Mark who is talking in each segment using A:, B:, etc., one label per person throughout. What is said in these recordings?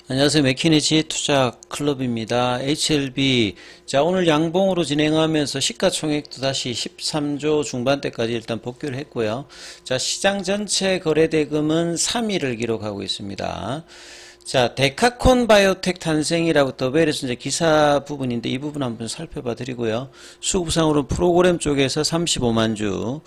A: 안녕하세요. 맥키니지 투자 클럽입니다. HLB. 자, 오늘 양봉으로 진행하면서 시가총액도 다시 13조 중반대까지 일단 복귀를 했고요. 자, 시장 전체 거래대금은 3위를 기록하고 있습니다. 자, 데카콘 바이오텍 탄생이라고 더벨에서 이제 기사 부분인데 이 부분 한번 살펴봐 드리고요. 수급상으로 프로그램 쪽에서 35만 주,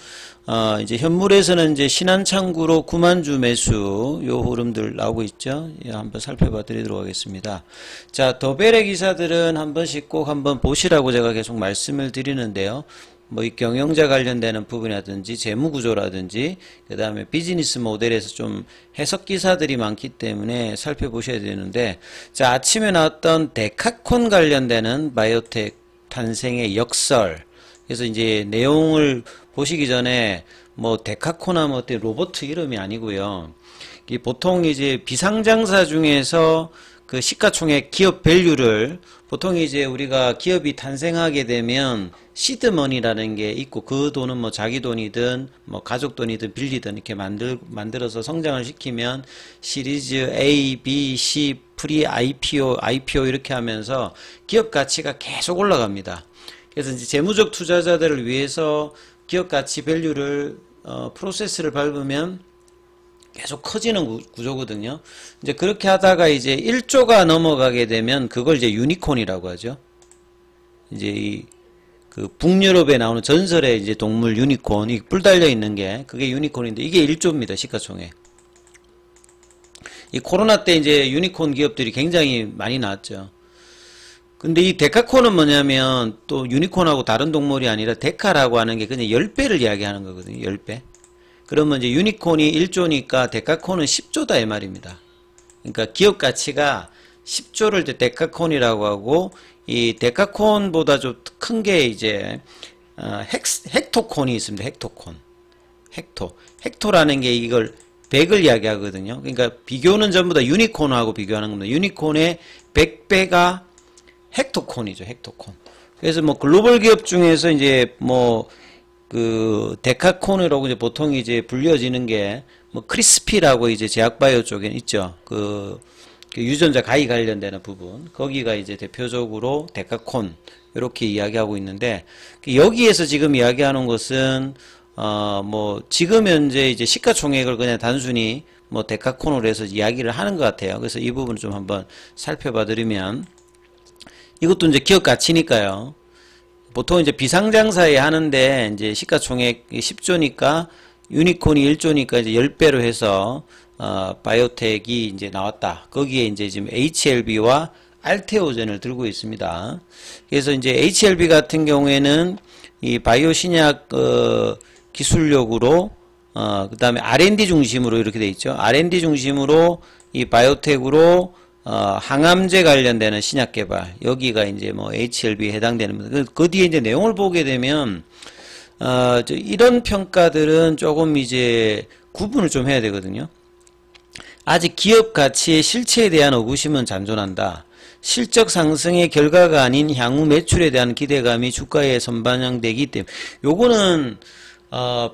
A: 이제 현물에서는 이제 신한창구로 9만 주 매수, 요 흐름들 나오고 있죠. 예, 한번 살펴봐 드리도록 하겠습니다. 자, 더벨의 기사들은 한 번씩 꼭 한번 보시라고 제가 계속 말씀을 드리는데요. 뭐 이 경영자 관련되는 부분이라든지 재무구조라든지 그 다음에 비즈니스 모델에서 좀 해석 기사들이 많기 때문에 살펴보셔야 되는데, 자, 아침에 나왔던 데카콘 관련되는 바이오텍 탄생의 역설, 그래서 이제 내용을 보시기 전에 뭐 데카콘하면 어때 로봇 이름이 아니고요. 보통 이제 비상장사 중에서 그 시가총액 기업 밸류를 보통 이제 우리가 기업이 탄생하게 되면 시드머니라는 게 있고, 그 돈은 뭐 자기 돈이든 뭐 가족 돈이든 빌리든 이렇게 만들어서 성장을 시키면 시리즈 A, B, C, 프리 IPO 이렇게 하면서 기업 가치가 계속 올라갑니다. 그래서 이제 재무적 투자자들을 위해서 기업 가치 밸류를 프로세스를 밟으면 계속 커지는 구조거든요. 이제 그렇게 하다가 이제 1조가 넘어가게 되면 그걸 이제 유니콘이라고 하죠. 이제 그 북유럽에 나오는 전설의 이제 동물 유니콘, 이 뿔 달려 있는 게 그게 유니콘인데 이게 1조입니다. 시가총액. 이 코로나 때 이제 유니콘 기업들이 굉장히 많이 나왔죠. 근데 이 데카콘은 뭐냐면 또 유니콘하고 다른 동물이 아니라 데카라고 하는 게 그냥 10배를 이야기하는 거거든요. 10배. 그러면 이제 유니콘이 1조니까 데카콘은 10조다 이 말입니다. 그러니까 기업 가치가 10조를 이제 데카콘이라고 하고, 이 데카콘보다 좀 큰 게 이제 헥토콘이 있습니다. 헥토콘. 헥토라는 게 이걸 100을 이야기하거든요. 그러니까 비교는 전부 다 유니콘하고 비교하는 겁니다. 유니콘의 100배가 헥토콘이죠. 헥토콘. 그래서 뭐 글로벌 기업 중에서 이제 뭐 그 데카콘이라고 이제 보통 이제 불려지는 게 뭐 크리스피라고 이제 제약바이오 쪽에 있죠. 그 유전자 가위 관련되는 부분, 거기가 이제 대표적으로 데카콘 이렇게 이야기하고 있는데, 여기에서 지금 이야기하는 것은 뭐 지금 현재 이제 시가총액을 그냥 단순히 뭐 데카콘으로 해서 이야기를 하는 것 같아요. 그래서 이 부분을 좀 한번 살펴봐 드리면, 이것도 이제 기업 가치니까요. 보통 이제 비상장사에 하는데 이제 시가총액 10조니까 유니콘이 1조니까 이제 10배로 해서 바이오텍이 이제 나왔다. 거기에 이제 지금 HLB와 알테오젠을 들고 있습니다. 그래서 이제 HLB 같은 경우에는 이 바이오 신약 기술력으로 그 다음에 R&D 중심으로 이렇게 돼 있죠. R&D 중심으로 이 바이오텍으로 항암제 관련되는 신약 개발, 여기가 이제 뭐 HLB에 해당되는 겁니다. 그 뒤에 이제 내용을 보게 되면 이런 평가들은 조금 이제 구분을 좀 해야 되거든요. 아직 기업 가치의 실체에 대한 의구심은 잔존한다. 실적 상승의 결과가 아닌 향후 매출에 대한 기대감이 주가에 선반영되기 때문에, 요거는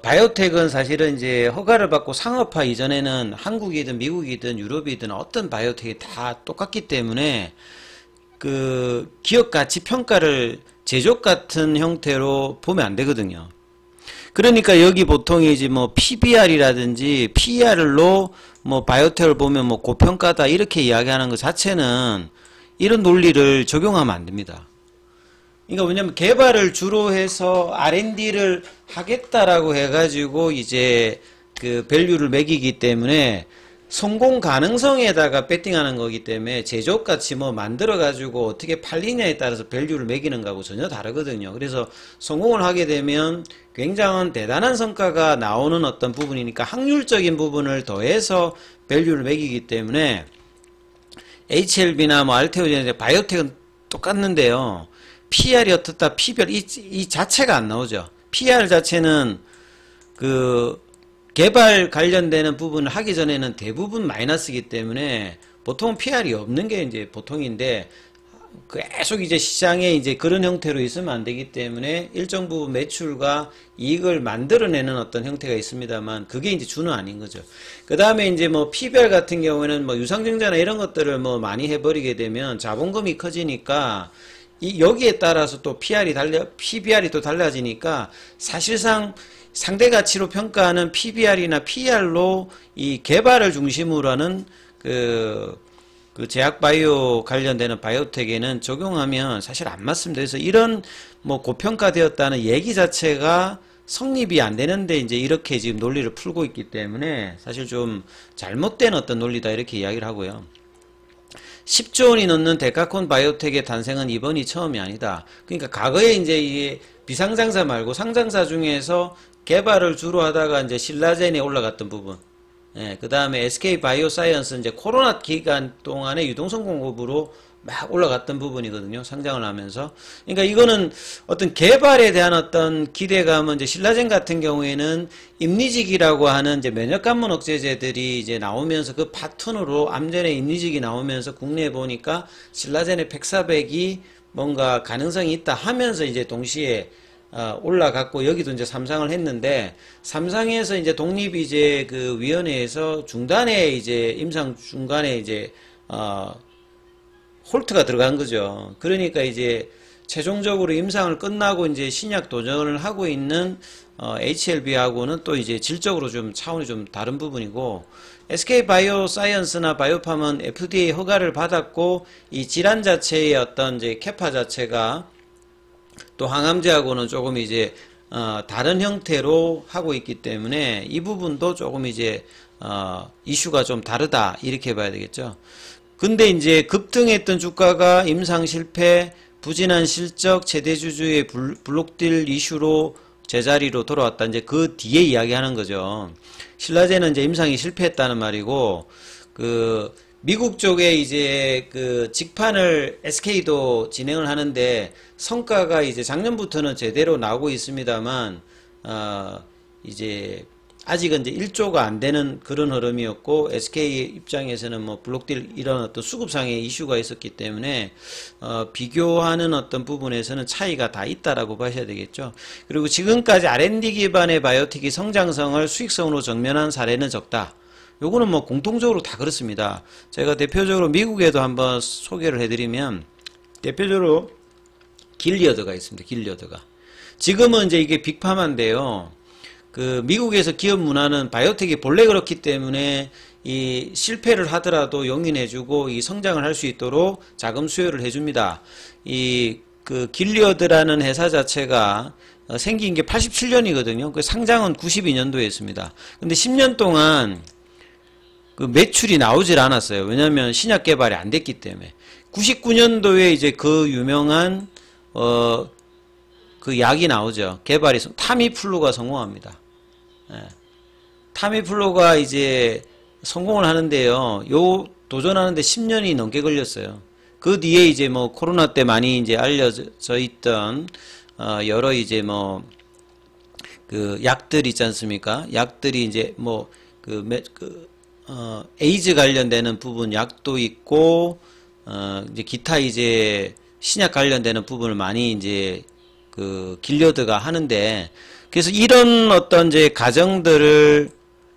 A: 바이오텍은 사실은 이제 허가를 받고 상업화 이전에는 한국이든 미국이든 유럽이든 어떤 바이오텍이 다 똑같기 때문에 그 기업 가치 평가를 제조업 같은 형태로 보면 안 되거든요. 그러니까 여기 보통 이제 뭐 PBR이라든지 PER로 뭐 바이오텍을 보면 뭐 고평가다 이렇게 이야기하는 것 자체는 이런 논리를 적용하면 안 됩니다. 그러니까 왜냐면 개발을 주로 해서 R&D를 하겠다라고 해가지고 이제 그 밸류를 매기기 때문에 성공 가능성에다가 배팅하는 거기 때문에 제조업같이 뭐 만들어가지고 어떻게 팔리냐에 따라서 밸류를 매기는 거하고 전혀 다르거든요. 그래서 성공을 하게 되면 굉장한 대단한 성과가 나오는 어떤 부분이니까 확률적인 부분을 더해서 밸류를 매기기 때문에 HLB나 뭐 알테오젠, 바이오텍은 똑같는데요. PR이 어떻다, PBR 이 자체가 안 나오죠. PR 자체는 그 개발 관련되는 부분을 하기 전에는 대부분 마이너스이기 때문에 보통 PR이 없는 게 이제 보통인데, 계속 이제 시장에 이제 그런 형태로 있으면 안 되기 때문에 일정 부분 매출과 이익을 만들어내는 어떤 형태가 있습니다만 그게 이제 주는 아닌 거죠. 그 다음에 이제 뭐 PBR 같은 경우에는 뭐 유상증자나 이런 것들을 뭐 많이 해버리게 되면 자본금이 커지니까 여기에 따라서 또 PBR이 또 달라지니까 사실상 상대 가치로 평가하는 PBR이나 PER로 이 개발을 중심으로 하는 그 제약 바이오 관련되는 바이오텍에는 적용하면 사실 안 맞습니다. 그래서 이런 뭐 고평가되었다는 얘기 자체가 성립이 안 되는데 이제 이렇게 지금 논리를 풀고 있기 때문에 사실 좀 잘못된 어떤 논리다 이렇게 이야기를 하고요. 10조 원이 넘는 데카콘 바이오텍의 탄생은 이번이 처음이 아니다. 그러니까 과거에 이제 이게 비상장사 말고 상장사 중에서 개발을 주로 하다가 이제 신라젠에 올라갔던 부분. 예, 그 다음에 SK 바이오사이언스 이제 코로나 기간 동안에 유동성 공급으로 막 올라갔던 부분이거든요. 상장을 하면서. 그러니까 이거는 어떤 개발에 대한 어떤 기대감은 이제 신라젠 같은 경우에는 임리직이라고 하는 이제 면역관문 억제제들이 이제 나오면서 그 파트너로 암전에 임리직이 나오면서 국내에 보니까 신라젠의 팩사백이 뭔가 가능성이 있다 하면서 이제 동시에 올라갔고 여기도 이제 삼상을 했는데 삼상에서 이제 독립 이제 그 위원회에서 중단에 이제 임상 중간에 이제 홀트가 들어간 거죠. 그러니까 이제 최종적으로 임상을 끝나고 이제 신약 도전을 하고 있는 HLB하고는 또 이제 질적으로 좀 차원이 좀 다른 부분이고 SK 바이오사이언스나 바이오팜은 FDA 허가를 받았고 이 질환 자체의 어떤 이제 캐파 자체가 또 항암제하고는 조금 이제 다른 형태로 하고 있기 때문에 이 부분도 조금 이제 이슈가 좀 다르다 이렇게 봐야 되겠죠. 근데 이제 급등했던 주가가 임상 실패, 부진한 실적, 최대 주주의 블록딜 이슈로 제자리로 돌아왔다. 이제 그 뒤에 이야기하는 거죠. 신라젠은 이제 임상이 실패했다는 말이고 미국 쪽에 이제 그 직판을 SK도 진행을 하는데 성과가 이제 작년부터는 제대로 나오고 있습니다만 이제 아직은 이제 1조가 안 되는 그런 흐름이었고 SK 입장에서는 뭐 블록딜 이런 어떤 수급상의 이슈가 있었기 때문에 비교하는 어떤 부분에서는 차이가 다 있다라고 보셔야 되겠죠. 그리고 지금까지 R&D 기반의 바이오틱이 성장성을 수익성으로 정면한 사례는 적다. 요거는 뭐 공통적으로 다 그렇습니다. 제가 대표적으로 미국에도 한번 소개를 해드리면 대표적으로 길리어드가 있습니다. 길리어드가 지금은 이제 이게 빅파마인데요. 그 미국에서 기업 문화는 바이오텍이 본래 그렇기 때문에 이 실패를 하더라도 용인해주고 이 성장을 할 수 있도록 자금 수요를 해줍니다. 이 그 길리어드라는 회사 자체가 생긴 게 87년이거든요. 그 상장은 92년도에 했습니다. 근데 10년 동안 그 매출이 나오질 않았어요. 왜냐하면 신약 개발이 안 됐기 때문에. 99년도에 이제 그 유명한 그 약이 나오죠. 개발이 타미플루가 성공합니다. 예. 타미플루가 이제 성공을 하는데요. 요 도전하는데 10년이 넘게 걸렸어요. 그 뒤에 이제 뭐 코로나 때 많이 이제 알려져 있던 여러 이제 뭐 그 약들 있지 않습니까? 약들이 이제 뭐 에이즈 관련되는 부분 약도 있고 이제 기타 이제 신약 관련되는 부분을 많이 이제 그 길리어드가 하는데 그래서 이런 어떤 이제 과정들을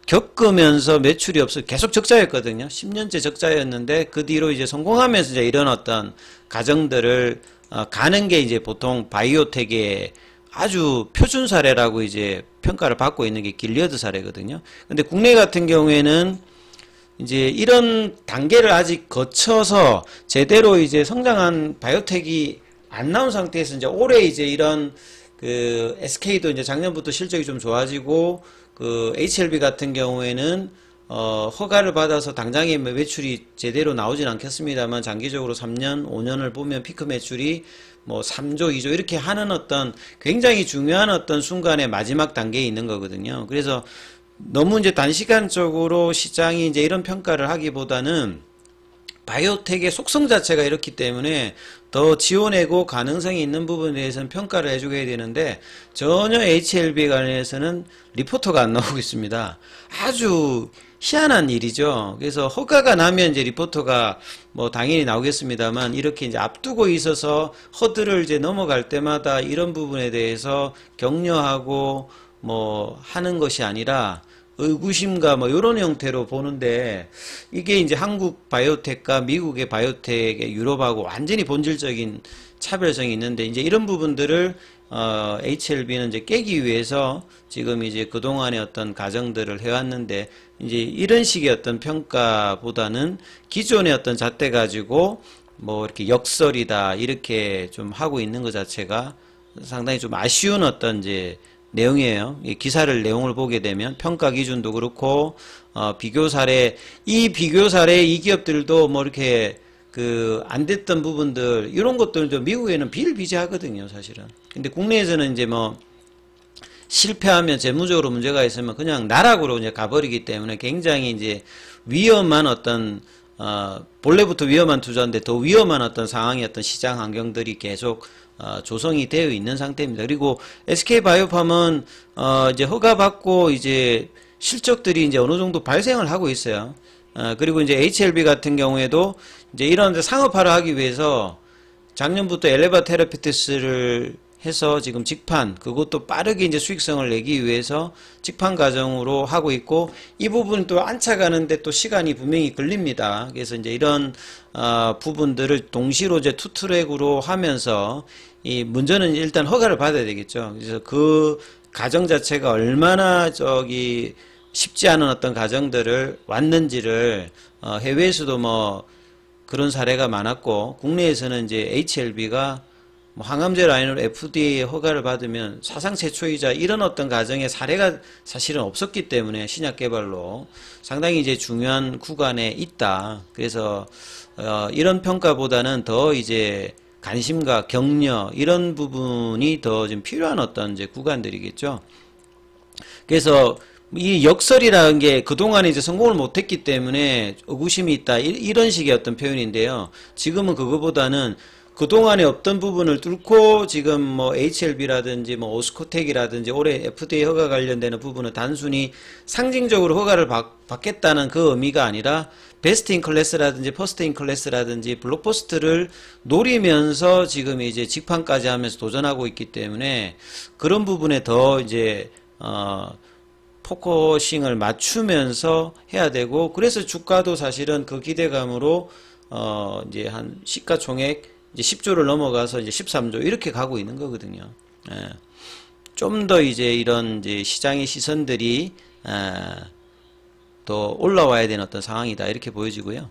A: 겪으면서 매출이 없어 계속 적자였거든요. 10년째 적자였는데 그 뒤로 이제 성공하면서 이제 이런 어떤 과정들을 가는 게 이제 보통 바이오텍의 아주 표준 사례라고 이제 평가를 받고 있는 게 길리어드 사례거든요. 근데 국내 같은 경우에는 이제 이런 단계를 아직 거쳐서 제대로 이제 성장한 바이오텍이 안 나온 상태에서 이제 올해 이제 이런 그 SK도 이제 작년부터 실적이 좀 좋아지고 그 HLB 같은 경우에는 허가를 받아서 당장에 매출이 제대로 나오진 않겠습니다만 장기적으로 3년, 5년을 보면 피크 매출이 뭐 3조, 2조 이렇게 하는 어떤 굉장히 중요한 어떤 순간의 마지막 단계에 있는 거거든요. 그래서 너무 이제 단시간적으로 시장이 이제 이런 평가를 하기보다는 바이오텍의 속성 자체가 이렇기 때문에 더 지원하고 가능성이 있는 부분에 대해서는 평가를 해주게 해야 되는데 전혀 HLB 관련해서는 리포터가 안 나오고 있습니다. 아주 희한한 일이죠. 그래서 허가가 나면 이제 리포터가 뭐 당연히 나오겠습니다만 이렇게 이제 앞두고 있어서 허들을 이제 넘어갈 때마다 이런 부분에 대해서 격려하고 뭐 하는 것이 아니라 의구심과 뭐 이런 형태로 보는데 이게 이제 한국 바이오텍과 미국의 바이오텍의 유럽하고 완전히 본질적인 차별성이 있는데 이제 이런 부분들을 HLB는 이제 깨기 위해서 지금 이제 그동안의 어떤 과정들을 해왔는데 이제 이런 식의 어떤 평가보다는 기존의 어떤 잣대 가지고 뭐 이렇게 역설이다 이렇게 좀 하고 있는 것 자체가 상당히 좀 아쉬운 어떤 이제 내용이에요. 이 기사를 내용을 보게 되면 평가 기준도 그렇고 비교 사례 이 비교 사례 이 기업들도 뭐 이렇게 그 안 됐던 부분들 이런 것들도 미국에는 비일비재하거든요, 사실은. 근데 국내에서는 이제 뭐 실패하면 재무적으로 문제가 있으면 그냥 나락으로 이제 가버리기 때문에 굉장히 이제 위험한 어떤 본래부터 위험한 투자인데 더 위험한 어떤 상황의 어떤 시장 환경들이 계속 조성이 되어 있는 상태입니다. 그리고 SK바이오팜은 이제 허가받고 이제 실적들이 이제 어느 정도 발생을 하고 있어요. 그리고 이제 HLB 같은 경우에도 이제 이런 상업화를 하기 위해서 작년부터 엘레바 테라피티스를 해서 지금 직판 그것도 빠르게 이제 수익성을 내기 위해서 직판 과정으로 하고 있고 이 부분 또 안착하는데 또 시간이 분명히 걸립니다. 그래서 이제 이런 부분들을 동시로 이제 투트랙으로 하면서 이 문제는 일단 허가를 받아야 되겠죠. 그래서 그 과정 자체가 얼마나 쉽지 않은 어떤 과정들을 왔는지를 해외에서도 뭐 그런 사례가 많았고 국내에서는 이제 HLB가 뭐 항암제 라인으로 FDA 허가를 받으면 사상 최초이자 이런 어떤 과정의 사례가 사실은 없었기 때문에 신약 개발로 상당히 이제 중요한 구간에 있다. 그래서 이런 평가보다는 더 이제 관심과 격려 이런 부분이 더 좀 필요한 어떤 이제 구간들이겠죠. 그래서 이 역설이라는 게 그동안에 이제 성공을 못했기 때문에 의구심이 있다 이런 식의 어떤 표현인데요. 지금은 그거보다는 그동안에 없던 부분을 뚫고 지금 뭐 HLB라든지 뭐 오스코텍이라든지 올해 FDA 허가 관련되는 부분은 단순히 상징적으로 허가를 받겠다는 그 의미가 아니라 베스트 인 클래스라든지 퍼스트 인 클래스라든지 블록버스트를 노리면서 지금 이제 직판까지 하면서 도전하고 있기 때문에 그런 부분에 더 이제 포커싱을 맞추면서 해야 되고 그래서 주가도 사실은 그 기대감으로 이제 한 시가총액 이제 10조를 넘어가서 이제 13조 이렇게 가고 있는 거거든요. 좀 더 이제 이런 이제 시장의 시선들이 더 올라와야 되는 어떤 상황이다 이렇게 보여지고요.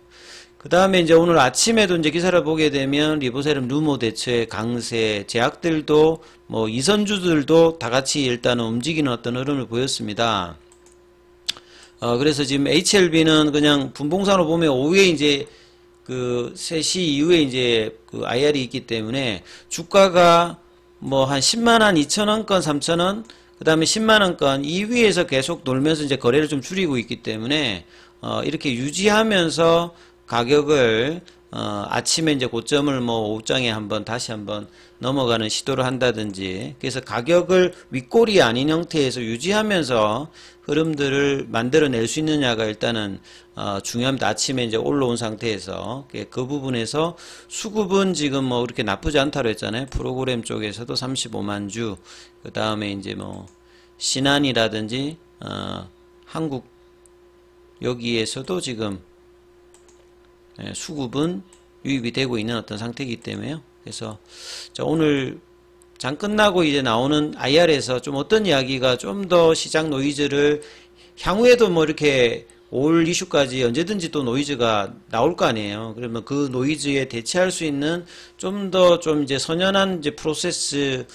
A: 그 다음에 이제 오늘 아침에도 이제 기사를 보게 되면 리보세럼 루모 대처의 강세, 제약들도 뭐 이선주들도 다 같이 일단은 움직이는 어떤 흐름을 보였습니다. 그래서 지금 HLB는 그냥 분봉상으로 보면 오후에 이제 그 3시 이후에 이제 그 IR이 있기 때문에 주가가 뭐 한 10만원, 2천원권, 3천원, 그 다음에 10만원권 이 위에서 계속 놀면서 이제 거래를 좀 줄이고 있기 때문에 이렇게 유지하면서 가격을 아침에 이제 고점을 뭐 오후장에 다시 한번 넘어가는 시도를 한다든지 그래서 가격을 윗골이 아닌 형태에서 유지하면서 흐름들을 만들어낼 수 있느냐가 일단은 중요합니다. 아침에 이제 올라온 상태에서 그 부분에서 수급은 지금 뭐 그렇게 나쁘지 않다고 했잖아요. 프로그램 쪽에서도 35만 주, 그 다음에 이제 뭐 신한이라든지 한국 여기에서도 지금 수급은 유입이 되고 있는 어떤 상태이기 때문에요. 그래서 자, 오늘 장 끝나고 이제 나오는 IR에서 좀 어떤 이야기가 좀 더 시장 노이즈를 향후에도 뭐 이렇게 올 이슈까지 언제든지 또 노이즈가 나올 거 아니에요. 그러면 그 노이즈에 대체할 수 있는 좀 더 좀 이제 선연한 이제 프로세스를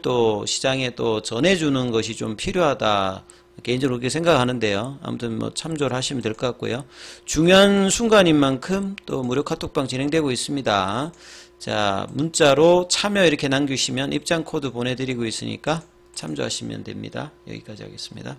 A: 또 시장에 또 전해주는 것이 좀 필요하다. 개인적으로 그렇게 생각하는데요. 아무튼 뭐 참조를 하시면 될 것 같고요. 중요한 순간인 만큼 또 무료 카톡방 진행되고 있습니다. 자, 문자로 참여 이렇게 남기시면 입장 코드 보내드리고 있으니까 참조하시면 됩니다. 여기까지 하겠습니다.